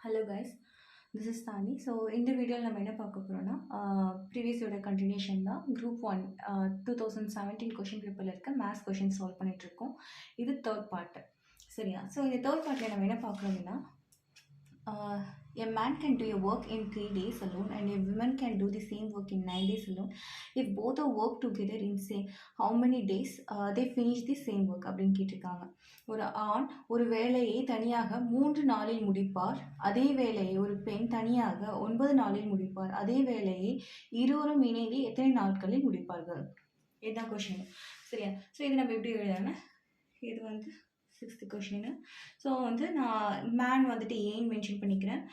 Hello guys, this is Tani. So இந்த வீடியோவில் நம்ம என்ன பார்க்க போகிறோம்னா ப்ரீவியஸோட கண்டினியூஷன் தான் குரூப் 2017 கொஷின் பேப்பரில் இருக்க மேத்ஸ் கொஷின் சால்வ் பண்ணிகிட்ருக்கோம். இது தேர்ட் பார்ட்டு. சரியா? ஸோ இந்த தேர்ட் பார்ட்டில் நம்ம என்ன பார்க்குறோம் அப்படின்னா a man can do a work in 3 days alone and a woman can do the same work in 9 days alone if both are work together in say how many days they finish the same work அப்படின்னு கேட்டிருக்காங்க. ஒரு ஆண் ஒரு வேலையை தனியாக 3 நாளில் முடிப்பார், அதே வேலையை ஒரு பெண் தனியாக 9 நாளில் முடிப்பார், அதே வேலையை இருவரும் இணைந்து எத்தனை நாட்களில் முடிப்பார்கள்? இதுதான் கொஷின். சரியா? ஸோ இது நம்ம எப்படி எழுதுனா, இது வந்து 6th கொஷின். ஸோ வந்து நான் மேன் வந்துட்டு ஏன்னு மென்ஷன் பண்ணிக்கிறேன்,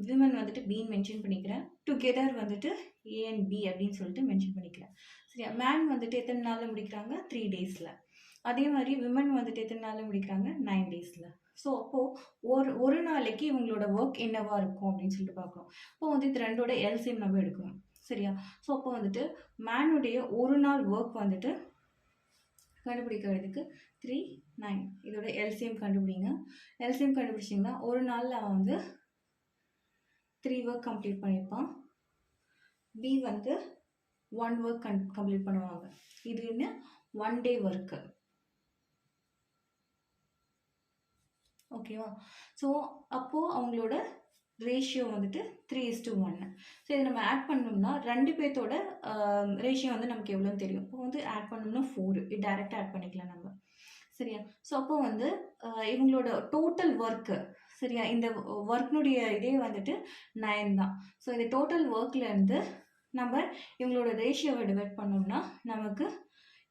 விமன் வந்துட்டு பின்னு மென்ஷன் பண்ணிக்கிறேன், டுகெதர் வந்துட்டு ஏ அண்ட் பி அப்படின்னு சொல்லிட்டு மென்ஷன் பண்ணிக்கிறேன். சரியா? மேன் வந்துட்டு எத்தனை நாளில் முடிக்கிறாங்க? 3 டேஸில். அதே மாதிரி விமன் வந்துட்டு எத்தனை நாளில் முடிக்கிறாங்க? 9 டேஸில். ஸோ அப்போது ஒரு நாளைக்கு இவங்களோட ஒர்க் என்னவா இருக்கும் அப்படின்னு சொல்லிட்டு பார்க்கணும். இப்போ வந்து இது ரெண்டோட எல்சிஎம் நம்ம எடுக்கணும். சரியா? ஸோ அப்போ வந்துட்டு மேனுடைய ஒரு நாள் ஒர்க் வந்துட்டு கண்டுபிடிக்கிறதுக்கு 3, 9 இதோட எல்சிஎம் கண்டுபிடிங்க. எல்சிஎம் கண்டுபிடிச்சிங்கன்னா ஒரு நாளில் அவன் வந்து 3 ஒர்க் கம்ப்ளீட் பண்ணியிருப்பான், பி வந்து 1 ஒர்க் கம்ப்ளீட் பண்ணுவாங்க. இது என்ன? 1 டே ஒர்க்கு. ஓகேவா? ஸோ அப்போது அவங்களோட ரேஷியோ வந்துட்டு 3:1. ஸோ இதை நம்ம ஆட் பண்ணோம்னா ரெண்டு பேர்த்தோட ரேஷியோ வந்து நமக்கு எவ்வளோன்னு தெரியும். இப்போ வந்து ஆட் பண்ணோம்னா 4, இது டைரெக்டாக ஆட் பண்ணிக்கலாம் நம்ம. சரியா? ஸோ அப்போ வந்து இவங்களோட டோட்டல் ஒர்க்கு, சரியா, இந்த ஒர்க்னுடைய இதே வந்துட்டு 9 தான். ஸோ இந்த டோட்டல் ஒர்க்லேருந்து நம்ம இவங்களோட ரேஷியோவை டிவைட் பண்ணோம்னா நமக்கு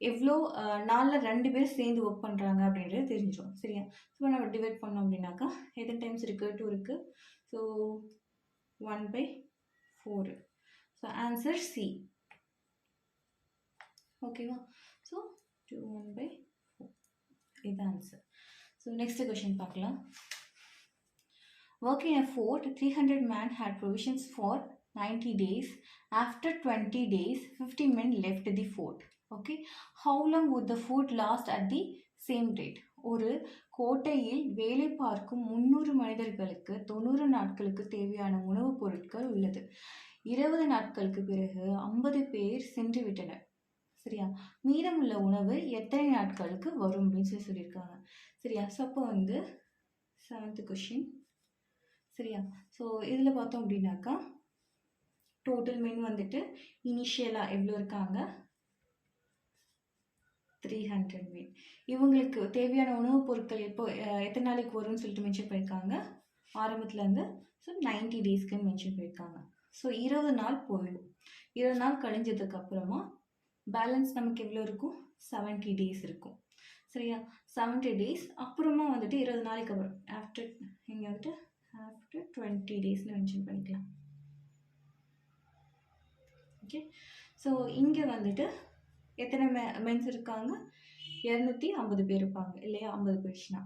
எவ்வளோ நாளில் 2 பேர் சேர்ந்து ஒர்க் பண்ணுறாங்க அப்படின்றது தெரிஞ்சிடும். சரியா? ஸோ நம்ம டிவைட் பண்ணோம் அப்படின்னாக்கா எத்தனை டைம்ஸ் இருக்குது? 2 இருக்குது. ஸோ 1/4. So answer C. ஓகேவா? ஸோ 1/4 இது ஆன்சர். ஸோ நெக்ஸ்ட் கொஷின் பார்க்கலாம். Work in a fort, 300 men had provisions for 90 days. After 20 days, 50 men left the fort. Okay, how long would the food last at the same rate? ஒரு கோட்டையில் வேலை பார்க்கும் 300 மனிதர்களுக்கு 90 நாட்களுக்கு தேவையான உணவுப் பொருட்கள் உள்ளது. 20 நாட்களுக்கு பிறகு 50 பேர் சென்று விட்டனர். சரியா? மீதமுள்ள உணவு எத்தனை நாட்களுக்கு வரும் அப்படின்னு சொல்லியிருக்காங்க. சரியா? ஸோ அப்போ வந்து 7th கொஷின். சரியா? ஸோ இதில் பார்த்தோம் அப்படின்னாக்கா டோட்டல் மென் வந்துட்டு இனிஷியலாக எவ்வளோ இருக்காங்க? 300 மென். இவங்களுக்கு தேவையான உணவுப் பொருட்கள் எப்போ எத்தனை நாளைக்கு வரும்னு சொல்லிட்டு மென்ஷன் பண்ணியிருக்காங்க ஆரம்பத்துலேருந்து. ஸோ 90 டேஸ்க்கு மென்ஷன் பண்ணியிருக்காங்க. ஸோ 20 நாள் போயிடும். 20 நாள் கழிஞ்சதுக்கு அப்புறமா பேலன்ஸ் நமக்கு எவ்வளோ இருக்கும்? 70 டேஸ் இருக்கும். சரியா? 70 டேஸ் அப்புறமா வந்துட்டு 20 நாளைக்கு அப்புறம் ஆஃப்டர் இங்கே வந்துட்டு ஆஃப்டர் 20 டேஸ்னு மென்ஷன் பண்ணிக்கலாம். ஓகே. ஸோ இங்கே வந்துட்டு எத்தனை மென்ஸ் இருக்காங்க? 250 பேர் இருப்பாங்க இல்லையா? 50 போயிடுச்சுன்னா.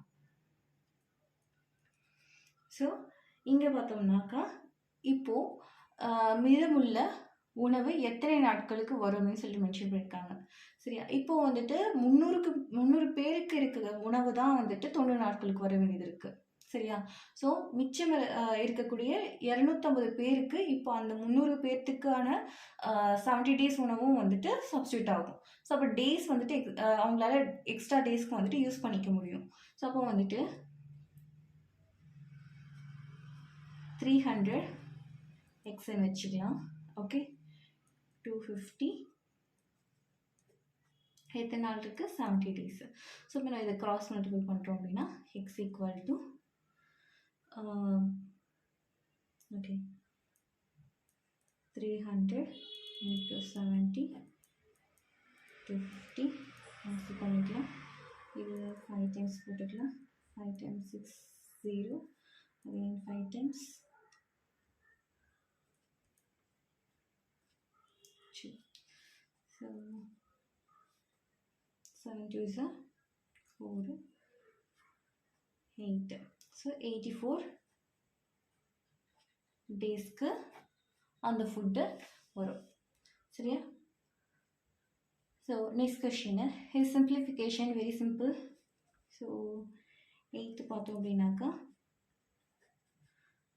ஸோ இங்கே பார்த்தோம்னாக்கா இப்போது மீதமுள்ள உணவு எத்தனை நாட்களுக்கு வரும்னு சொல்லிட்டு மென்ஷன் பண்ணியிருக்காங்க. சரியா? இப்போ வந்துட்டு 300 பேருக்கு இருக்கிற உணவு தான் வந்துட்டு 90 நாட்களுக்கு வர வேண்டியது இருக்குது. சரியா? ஸோ மிச்சம் இருக்கக்கூடிய 250 பேருக்கு இப்போ அந்த 300 பேர்த்துக்கான 70 டேஸ் உணவும் வந்துட்டு சப்ஸ்டியூட் ஆகும். ஸோ அப்போ டேஸ் வந்துட்டு அவங்களால எக்ஸ்ட்ரா டேஸ்க்கு வந்துட்டு யூஸ் பண்ணிக்க முடியும். ஸோ அப்போ வந்துட்டு 300 எக்ஸ்ன்னு வச்சுக்கலாம். ஓகே. 250 எத்தனை நாள் இருக்குது? 70 டேஸ். ஸோ இப்போ நான் இதை கிராஸ் மல்டிபிள் பண்ணுறோம் அப்படின்னா X equal to okay 300 into 70 250 cancel பண்ணிக்கலாம். இது 5 டைம்ஸ் போட்டுக்கலாம். 5 times 6 0, again 5 times 2. So 7 2s are 4, 8. So 84 டேஸ்க்கு அந்த ஃபுட்டு வரும். சரியா? So next question. His simplification very simple. So 8 பார்த்தோம் அப்படின்னாக்கா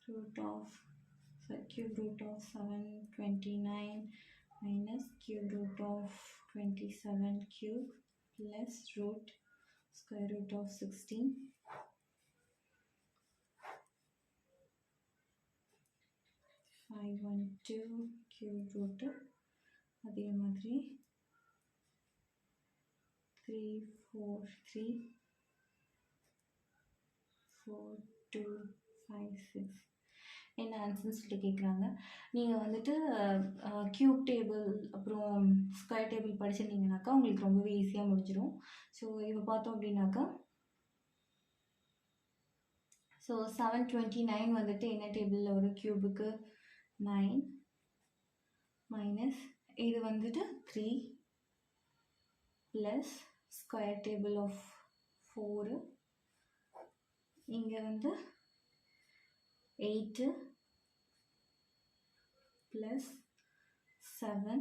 root cube root of 729 minus cube root of 27 cube plus square root of 16 512 cube root அதே மாதிரி 343 4256 என்ன ஆன்சர்னு சொல்லிட்டு கேட்குறாங்க. நீங்கள் வந்துட்டு க்யூப் டேபிள் அப்புறம் ஸ்கொயர் டேபிள் படிச்சிருந்தீங்கனாக்கா உங்களுக்கு ரொம்பவே ஈஸியாக முடிஞ்சிடும். ஸோ இப்போ பார்த்தோம் அப்படின்னாக்கா ஸோ 729 வந்துட்டு என்ன டேபிளில் ஒரு க்யூபுக்கு 9 மைனஸ் இது வந்துட்டு 3 ப்ளஸ் ஸ்கொயர் டேபிள் ஆஃப் 4 இங்கே வந்து 8 ப்ளஸ் 7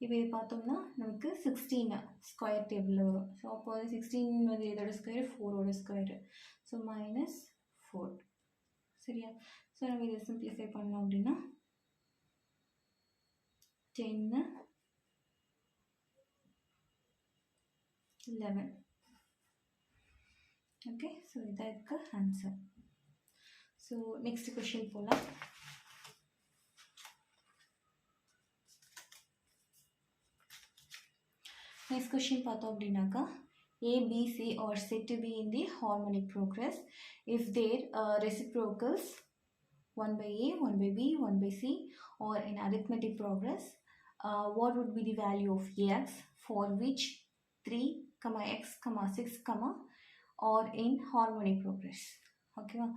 இப்போ இது பார்த்தோம்னா நமக்கு 16 ஸ்கொயர் டேபிளில் வரும். ஸோ அப்போ வந்து 16 வந்து இதோட ஸ்கொயர் 4ஓட ஸ்கொயரு. ஸோ மைனஸ் 4 சரியா. ஸோ நம்ம இதை சிம்பிளிஃபை பண்ணோம் அப்படின்னா 10 11 ஓகே. ஸோ இதான் இருக்க ஆன்சர். ஸோ நெக்ஸ்ட் கொஷின் போகலாம். நெக்ஸ்ட் கொஷின் பார்த்தோம் அப்படின்னாக்கா A, B, C are said to be in the harmonic progress if their reciprocals 1 by A, 1 by B, 1 by C are in arithmetic progress. What would be the value of x for which 3, x, 6, are in harmonic progress? ஓகேவா.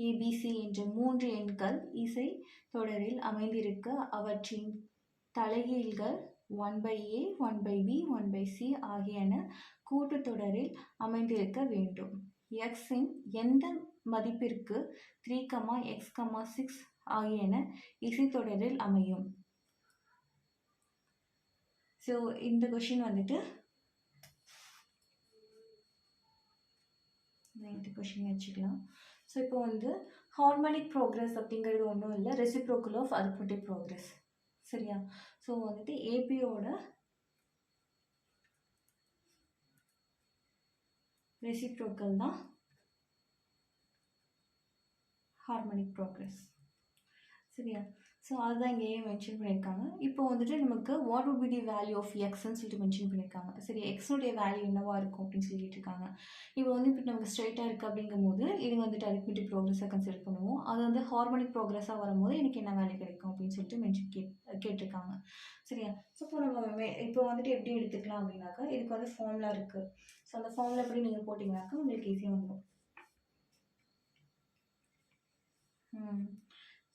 ABC என்ற 3 எண்கள் இசை தொடரில் அமைந்திருக்க அவற்றின் தலைகீழ்கள் 1 by A, 1 by B, 1 by C ஆகியன கூட்டுத்தொடரில் அமைந்திருக்க வேண்டும். எக்ஸின் எந்த மதிப்பிற்கு 3, x, 6 ஆகியன இசைத்தொடரில் அமையும்? ஸோ இந்த கொஷின் வந்துட்டு 9th கொஷின் வச்சுக்கலாம். ஸோ இப்போ வந்து ஹார்மோனிக் ப்ரோக்ரஸ் அப்படிங்கிறது ஒன்றும் இல்லை, ரெசிப்ரோக்கல் ஆஃப் அரித்மெட்டிக் ப்ரோக்ரஸ் சரியா. ஸோ வந்துட்டு ஏபியோட ரெசிப்ரோக்கல் தான் ஹார்மோனிக் ப்ரோக்ரஸ் சரியா. ஸோ அதுதான் இங்கேயே மென்ஷன் பண்ணியிருக்காங்க. இப்போ வந்துட்டு நமக்கு what would be the value of எக்ஸ்ன்னு சொல்லிட்டு மென்ஷன் பண்ணியிருக்காங்க. சரி, எக்ஸுடைய வேல்யூ என்னவா இருக்கும் அப்படின்னு சொல்லிட்டு இருக்காங்க. இப்போ வந்து இப்போ நமக்கு ஸ்ட்ரைட்டாக இருக்குது அப்படிங்கும் போது இது வந்துட்டு அரித்மெட்டிக் ப்ரோக்ரஸாக கன்சிடர் பண்ணுவோம். அது வந்து ஹார்மோனிக் ப்ரோக்ரஸாக வரும்போது எனக்கு என்ன வேல்யூ கிடைக்கும் அப்படின்னு சொல்லிட்டு மென்ஷன் கேட்டிருக்காங்க சரியா. ஸோ இப்போ நம்ம இப்போ வந்துட்டு எப்படி எடுத்துக்கலாம் அப்படின்னாக்கா இதுக்கு வந்து ஃபார்முலா இருக்குது. ஸோ அந்த ஃபார்முலா எப்படி நீங்கள் போட்டிங்கனாக்கா உங்களுக்கு ஈஸியாக வந்துடும்.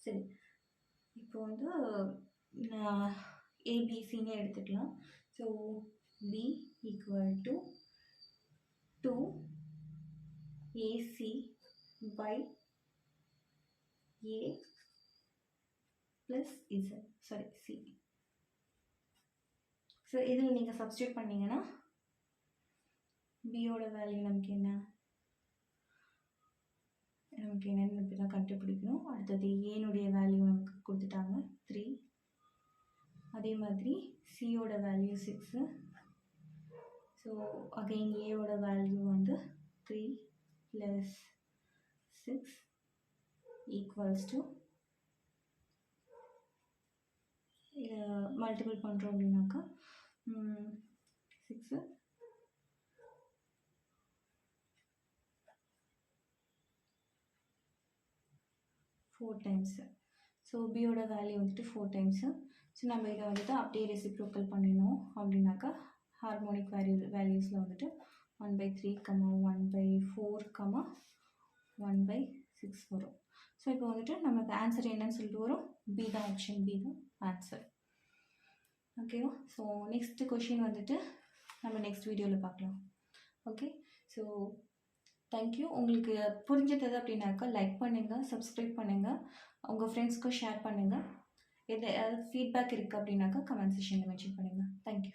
சரி, இப்போ வந்து ஏபிசின்னு எடுத்துக்கலாம். So B equal to 2AC by A plus Z sorry C. So இதில் நீங்கள் சப்ஸ்டியூட் பண்ணிங்கன்னா பியோட வேல்யூ நமக்கு என்னென்னு இப்படி தான் கண்டுபிடிக்கணும். அடுத்தது ஏனுடைய வேல்யூ நமக்கு கொடுத்துட்டாங்க 3. அதே மாதிரி சியோட வேல்யூ 6. ஸோ அகைன் ஏவோட வேல்யூ வந்து 3 + 6 ஈக்குவல்ஸ் டு இதை மல்டிபிள் பண்ணுறோம் அப்படின்னாக்கா 6 4 டைம்ஸு. ஸோ பியோட வேல்யூ வந்துட்டு 4 டைம்ஸு. ஸோ நம்ம இதை வந்துட்டு அப்படியே ரெசிப்ரோக்கல் பண்ணினோம் அப்படின்னாக்கா ஹார்மோனிக் வேல்யூஸில் வந்துட்டு 1/3, 1/4, 1/6 வரும். ஸோ இப்போ வந்துட்டு நமக்கு ஆன்சர் என்னன்னு சொல்லிட்டு வரும், பி தான், ஆப்ஷன் பி தான் ஆன்சர். ஓகேவா. ஸோ நெக்ஸ்ட் கொஷின் வந்துட்டு நம்ம நெக்ஸ்ட் வீடியோவில் பார்க்கலாம். ஓகே. So thank you. உங்களுக்கு புரிஞ்சது அப்படின்னாக்கா லைக் பண்ணுங்கள், சப்ஸ்கிரைப் பண்ணுங்கள், உங்கள் ஃப்ரெண்ட்ஸ்க்கும் ஷேர் பண்ணுங்கள். எதாவது ஃபீட்பேக் இருக்குது அப்படின்னாக்கா கமெண்ட் செக்ஷனில் மென்ஷன் பண்ணுங்கள். தேங்க்யூ.